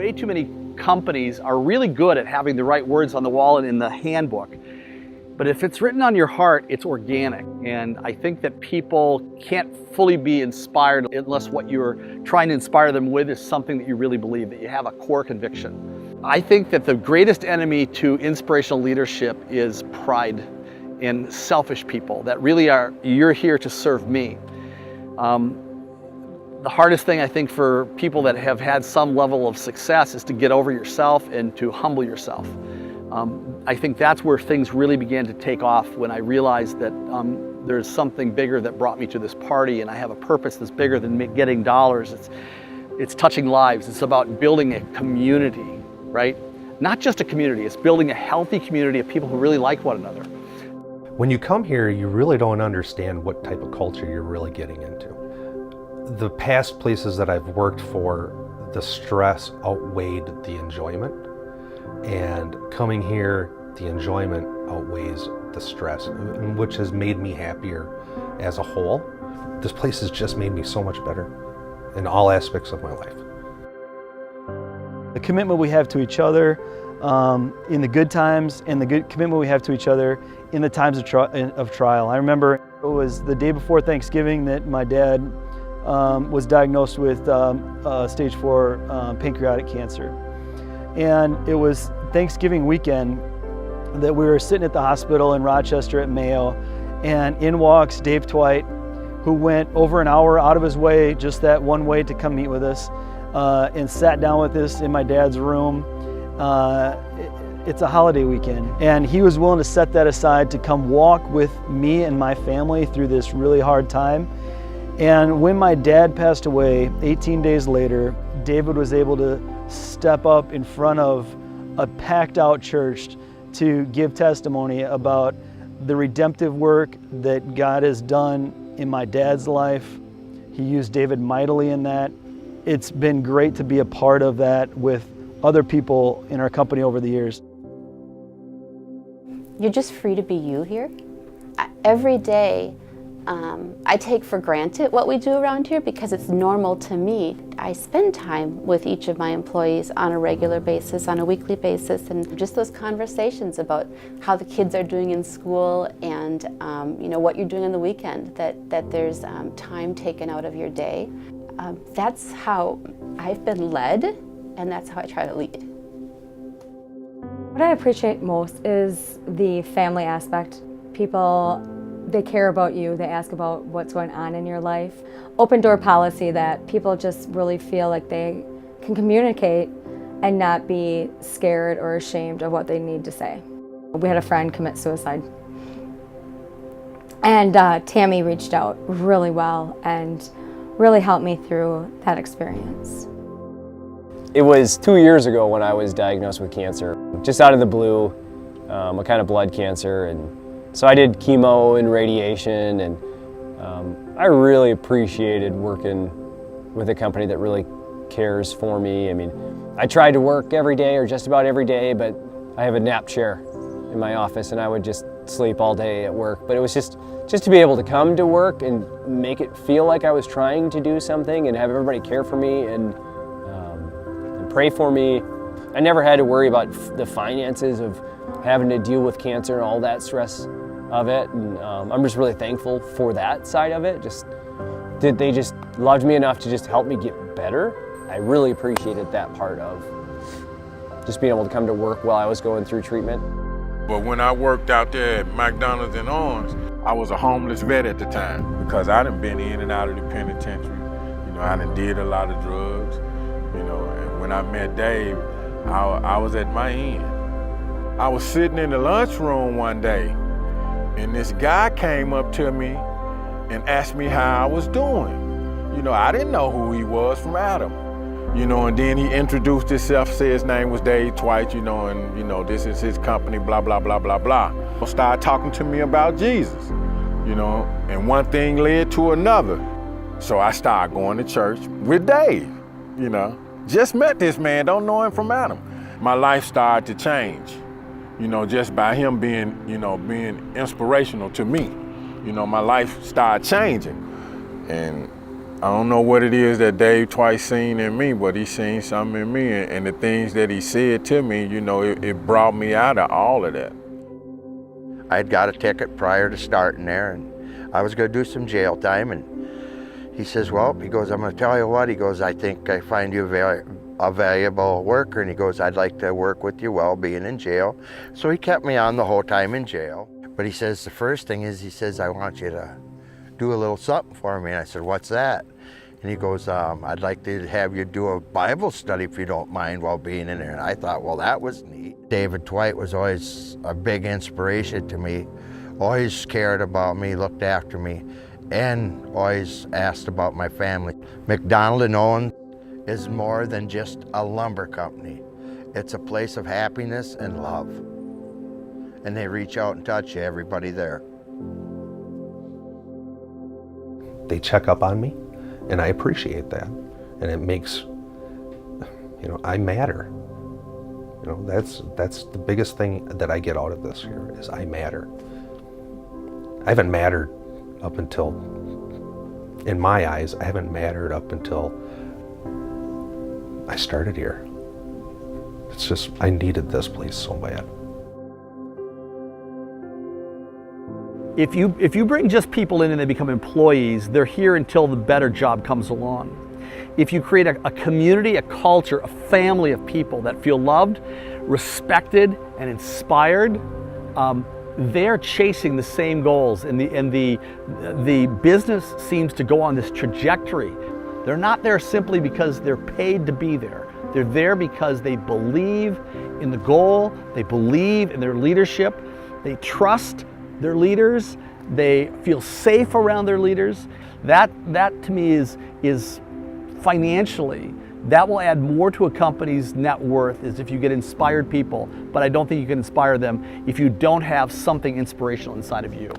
Way too many companies are really good at having the right words on the wall and in the handbook. But if it's written on your heart, it's organic. And I think that people can't fully be inspired unless what you're trying to inspire them with is something that you really believe, that you have a core conviction. I think that the greatest enemy to inspirational leadership is pride and selfish people that really are, you're here to serve me. The hardest thing I think for people that have had some level of success is to get over yourself and to humble yourself. I think that's where things really began to take off when I realized that there's something bigger that brought me to this party, and I have a purpose that's bigger than getting dollars. It's touching lives. It's about building a community, right? Not just a community, it's building a healthy community of people who really like one another. When you come here, you really don't understand what type of culture you're really getting into. The past places that I've worked for, the stress outweighed the enjoyment. And coming here, the enjoyment outweighs the stress, which has made me happier as a whole. This place has just made me so much better in all aspects of my life. The commitment we have to each other in the good times, and the good commitment we have to each other in the times of trial. I remember it was the day before Thanksgiving that my dad was diagnosed with stage 4 pancreatic cancer. And it was Thanksgiving weekend that we were sitting at the hospital in Rochester at Mayo, and in walks Dave Twite, who went over an hour out of his way, just that one way, to come meet with us, and sat down with us in my dad's room. It's a holiday weekend, and he was willing to set that aside to come walk with me and my family through this really hard time. And when my dad passed away 18 days later, David was able to step up in front of a packed out church to give testimony about the redemptive work that God has done in my dad's life. He used David mightily in that. It's been great to be a part of that with other people in our company over the years. You're just free to be you here. Every day, I take for granted what we do around here because it's normal to me. I spend time with each of my employees on a regular basis, on a weekly basis, and just those conversations about how the kids are doing in school and what you're doing on the weekend, that there's time taken out of your day. That's how I've been led, and that's how I try to lead. What I appreciate most is the family aspect. People, they care about you, they ask about what's going on in your life. Open door policy, that people just really feel like they can communicate and not be scared or ashamed of what they need to say. We had a friend commit suicide, and Tammy reached out really well and really helped me through that experience. It was 2 years ago when I was diagnosed with cancer, just out of the blue, a kind of blood cancer. And so I did chemo and radiation, and I really appreciated working with a company that really cares for me. I mean, I tried to work every day or just about every day, but I have a nap chair in my office and I would just sleep all day at work. But it was just to be able to come to work and make it feel like I was trying to do something and have everybody care for me and pray for me. I never had to worry about the finances of having to deal with cancer and all that stress of it, and I'm just really thankful for that side of it. They just loved me enough to just help me get better. I really appreciated that part of just being able to come to work while I was going through treatment. But when I worked out there at McDonald's in Orange, I was a homeless vet at the time because I done been in and out of the penitentiary. I done did a lot of drugs, and when I met Dave, I was at my end. I was sitting in the lunchroom one day, and this guy came up to me and asked me how I was doing. I didn't know who he was from Adam. And then he introduced himself, said his name was Dave Twite, and this is his company, blah, blah, blah, blah, blah. He started talking to me about Jesus, and one thing led to another. So I started going to church with Dave, Just met this man, don't know him from Adam. My life started to change, just by him being inspirational to me. My life started changing. And I don't know what it is that Dave twice seen in me, but he seen something in me, and the things that he said to me, you know, it brought me out of all of that. I'd got a ticket prior to starting there, and I was going to do some jail time, and he says, well, he goes, I'm going to tell you what, he goes, I think I find you a valuable worker, and he goes, I'd like to work with you while being in jail. So he kept me on the whole time in jail. But he says, the first thing is, he says, I want you to do a little something for me. And I said, what's that? And he goes, I'd like to have you do a Bible study if you don't mind while being in there. And I thought, well, that was neat. David Dwight was always a big inspiration to me, always cared about me, looked after me, and always asked about my family. McDonald and Owen is more than just a lumber company. It's a place of happiness and love. And they reach out and touch everybody there. They check up on me, and I appreciate that. And it makes, you know, I matter. You know, that's the biggest thing that I get out of this here is I matter. I haven't mattered up until, in my eyes, I haven't mattered up until I started here. It's just, I needed this place so bad. If you bring just people in and they become employees, they're here until the better job comes along. If you create a community, a culture, a family of people that feel loved, respected, and inspired, they're chasing the same goals, and the business seems to go on this trajectory. They're not there simply because they're paid to be there. They're there because they believe in the goal, they believe in their leadership, they trust their leaders, they feel safe around their leaders. That to me is financially, that will add more to a company's net worth is if you get inspired people, but I don't think you can inspire them if you don't have something inspirational inside of you.